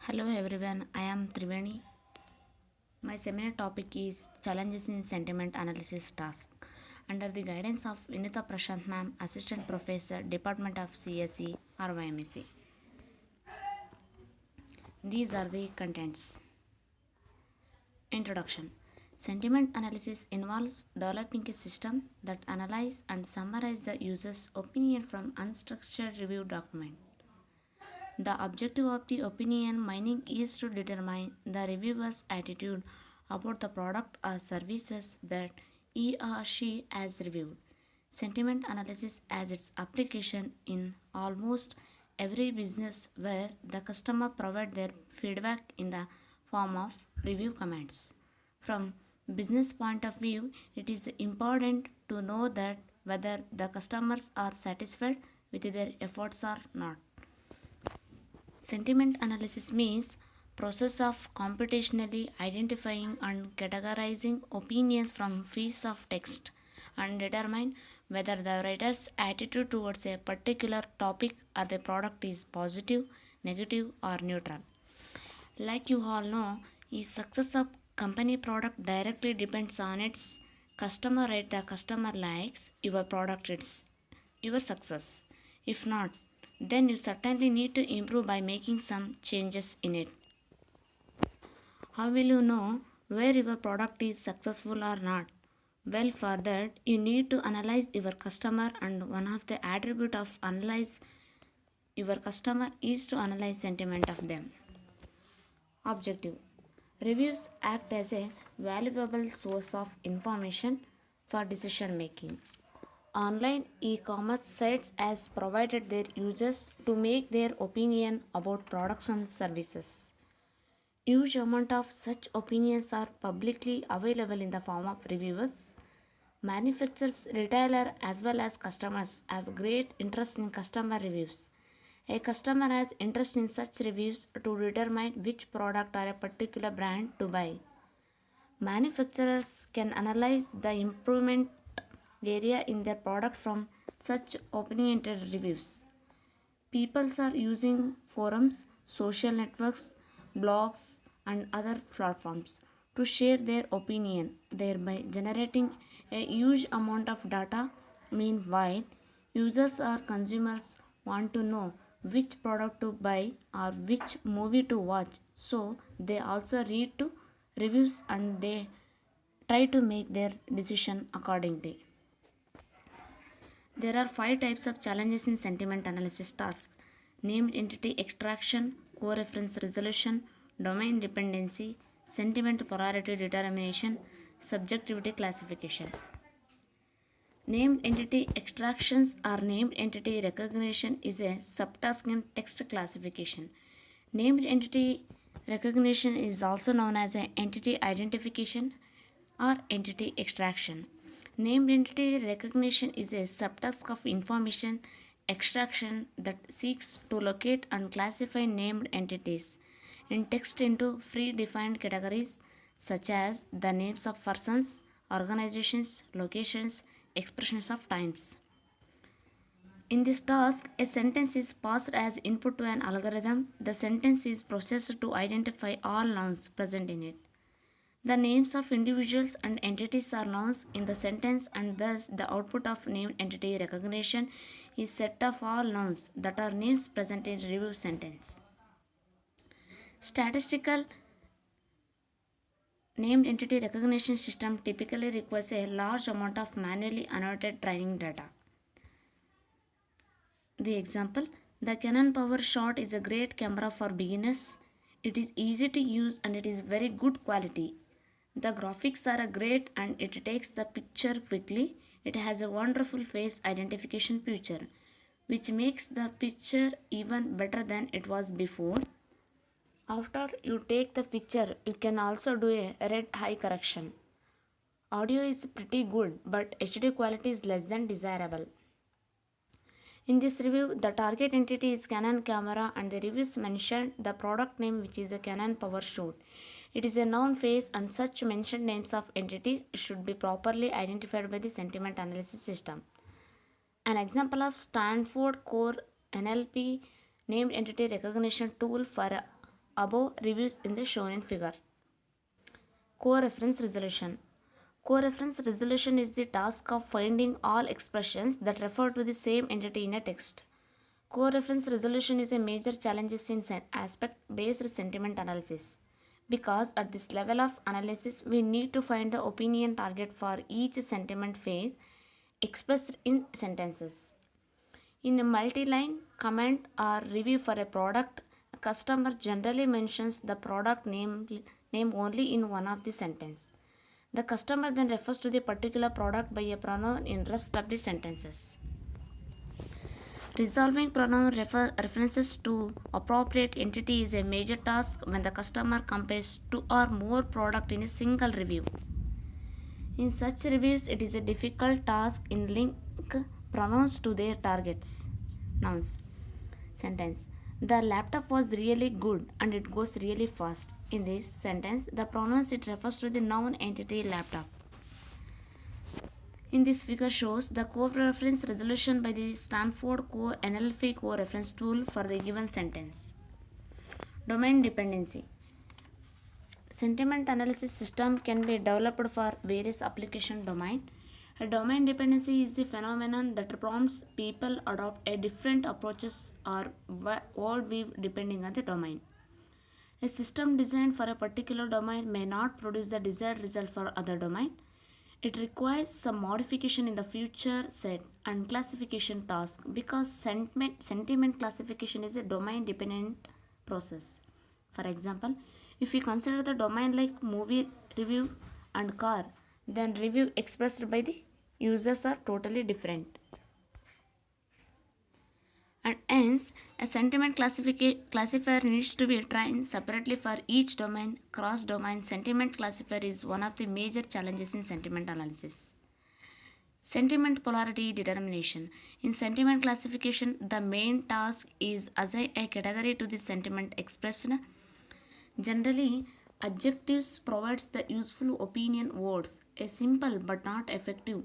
Hello everyone, I am Triveni. My seminar topic is Challenges in Sentiment Analysis Task. Under the guidance of Vinita Prashant Ma'am, Assistant Professor, Department of CSE, RYMSC. These are the contents. Introduction. Sentiment analysis involves developing a system that analyzes and summarizes the user's opinion from unstructured review document. The objective of the opinion mining is to determine the reviewer's attitude about the product or services that he or she has reviewed. Sentiment analysis has its application in almost every business where the customer provide their feedback in the form of review comments. From business point of view, it is important to know that whether the customers are satisfied with their efforts or not. Sentiment analysis means process of computationally identifying and categorizing opinions from fields of text and determine whether the writer's attitude towards a particular topic or the product is positive, negative or neutral. Like you all know, the success of company product directly depends on its customer rate. The customer likes your product, it's your success. If not, then you certainly need to improve by making some changes in it. How will you know where your product is successful or not? Well, for that, you need to analyze your customer, and one of the attribute of analyze your customer is to analyze sentiment of them. Objective. Reviews act as a valuable source of information for decision making. Online e-commerce sites has provided their users to make their opinion about products and services. Huge amount of such opinions are publicly available in the form of reviews. Manufacturers, retailer as well as customers have great interest in customer reviews. A customer has interest in such reviews to determine which product or a particular brand to buy. Manufacturers can analyze the improvement area in their product from such opinionated reviews. People are using forums, social networks, blogs, and other platforms to share their opinion, thereby generating a huge amount of data. Meanwhile, users or consumers want to know which product to buy or which movie to watch, so they also read to reviews and they try to make their decision accordingly. There are five types of challenges in sentiment analysis task: named entity extraction, co-reference resolution, domain dependency, sentiment polarity determination, subjectivity classification. Named entity extractions or named entity recognition is a subtask in text classification. Named entity recognition is also known as an entity identification or entity extraction. Named entity recognition is a subtask of information extraction that seeks to locate and classify named entities in text into predefined categories such as the names of persons, organizations, locations, expressions of times. In this task, a sentence is passed as input to an algorithm. The sentence is processed to identify all nouns present in it. The names of individuals and entities are nouns in the sentence, and thus the output of named entity recognition is set of all nouns that are names present in review sentence. Statistical named entity recognition system typically requires a large amount of manually annotated training data. The example: the Canon PowerShot is a great camera for beginners. It is easy to use and it is very good quality. The graphics are great and it takes the picture quickly. It has a wonderful face identification feature which makes the picture even better than it was before. After you take the picture, you can also do a red eye correction. Audio is pretty good, but HD quality is less than desirable. In this review, the target entity is Canon camera and the reviews mentioned the product name, which is a Canon PowerShot. It is a noun phrase and such mentioned names of entity should be properly identified by the sentiment analysis system. An example of Stanford Core NLP named entity recognition tool for above reviews in the shown in figure. Co-reference resolution. Co-reference resolution is the task of finding all expressions that refer to the same entity in a text. Co-reference resolution is a major challenge in aspect-based sentiment analysis because at this level of analysis we need to find the opinion target for each sentiment phase expressed in sentences. In a multi-line comment or review for a product, a customer generally mentions the product name only in one of the sentences. The customer then refers to the particular product by a pronoun in rest of the sentences. Resolving pronoun references to appropriate entity is a major task when the customer compares two or more products in a single review. In such reviews, it is a difficult task in link pronouns to their targets. Nouns. Sentence. The laptop was really good and it goes really fast. In this sentence, the pronouns it refers to the noun entity laptop. In this figure shows the co-reference resolution by the Stanford NLP co-reference tool for the given sentence. Domain dependency. Sentiment analysis system can be developed for various application domain. A domain dependency is the phenomenon that prompts people adopt a different approaches or worldview depending on the domain. A system designed for a particular domain may not produce the desired result for other domain. It requires some modification in the future set and classification task because sentiment classification is a domain dependent process. For example, if we consider the domain like movie review and car, then review expressed by the users are totally different. And hence, a sentiment classifier needs to be trained separately for each domain. Cross-domain sentiment classifier is one of the major challenges in sentiment analysis. Sentiment polarity determination. In sentiment classification, the main task is assign a category to the sentiment expressed. Generally, adjectives provides the useful opinion words, a simple but not effective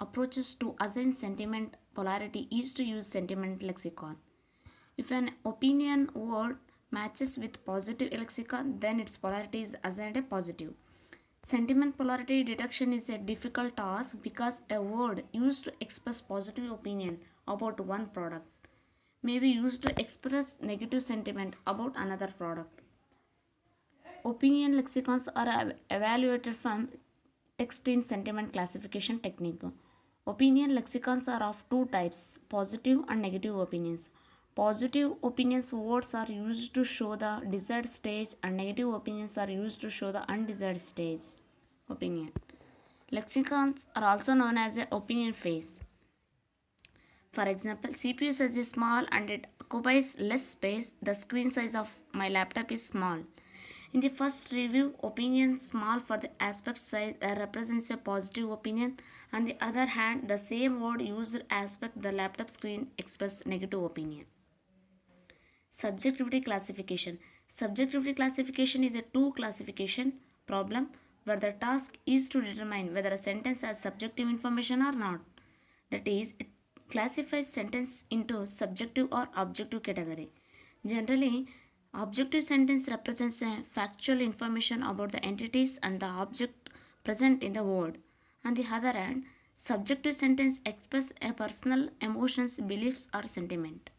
approaches to assign sentiment polarity is to use sentiment lexicon. If an opinion word matches with positive lexicon, then its polarity is assigned a positive. Sentiment polarity detection is a difficult task because a word used to express positive opinion about one product may be used to express negative sentiment about another product. Opinion lexicons are evaluated from text in sentiment classification technique. Opinion lexicons are of two types, positive and negative opinions. Positive opinions words are used to show the desired stage and negative opinions are used to show the undesired stage opinion. Lexicons are also known as an opinion phase. For example, CPU size is small and it occupies less space. The screen size of my laptop is small. In the first review, opinion small for the aspect size represents a positive opinion. On the other hand, the same word used aspect the laptop screen express negative opinion. Subjectivity classification. Subjectivity classification is a two classification problem where the task is to determine whether a sentence has subjective information or not. That is, it classifies sentence into subjective or objective category. Generally, objective sentence represents a factual information about the entities and the object present in the word. On the other hand, subjective sentence express a personal emotions, beliefs or sentiment.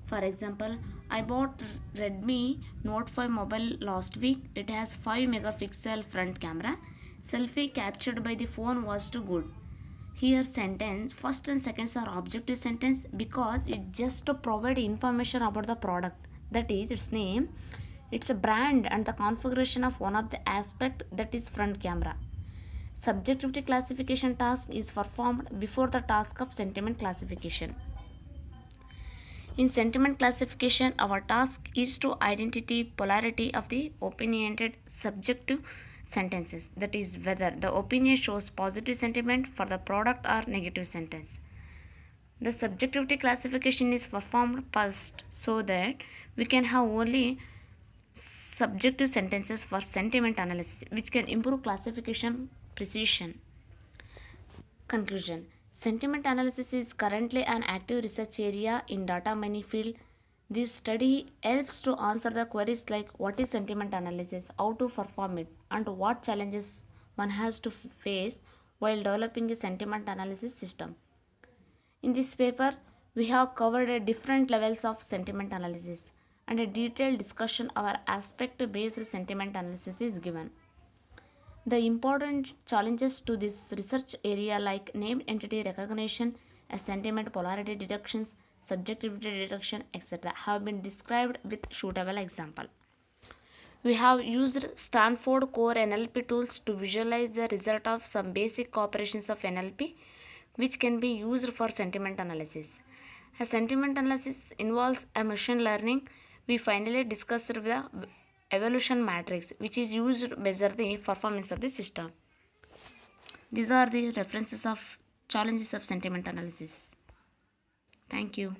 For example, I bought Redmi Note 5 mobile last week. It has 5 megapixel front camera. Selfie captured by the phone was too good. Here sentence first and seconds are objective sentence because it just to provide information about the product. That is its name, its a brand and the configuration of one of the aspect that is front camera. Subjectivity classification task is performed before the task of sentiment classification. In sentiment classification, our task is to identify polarity of the opinionated subjective sentences. That is whether the opinion shows positive sentiment for the product or negative sentence. The subjectivity classification is performed first so that we can have only subjective sentences for sentiment analysis, which can improve classification precision. Conclusion. Sentiment analysis is currently an active research area in data mining field. This study helps to answer the queries like what is sentiment analysis, how to perform it, and what challenges one has to face while developing a sentiment analysis system. In this paper, we have covered a different levels of sentiment analysis and a detailed discussion of our aspect based sentiment analysis is given. The important challenges to this research area like named entity recognition, sentiment polarity detections, subjectivity detection, etc. have been described with suitable example. We have used Stanford Core NLP tools to visualize the result of some basic operations of NLP which can be used for sentiment analysis. As sentiment analysis involves a machine learning, we finally discussed the evolution matrix which is used to measure the performance of the system. These are the references of challenges of sentiment analysis. Thank you.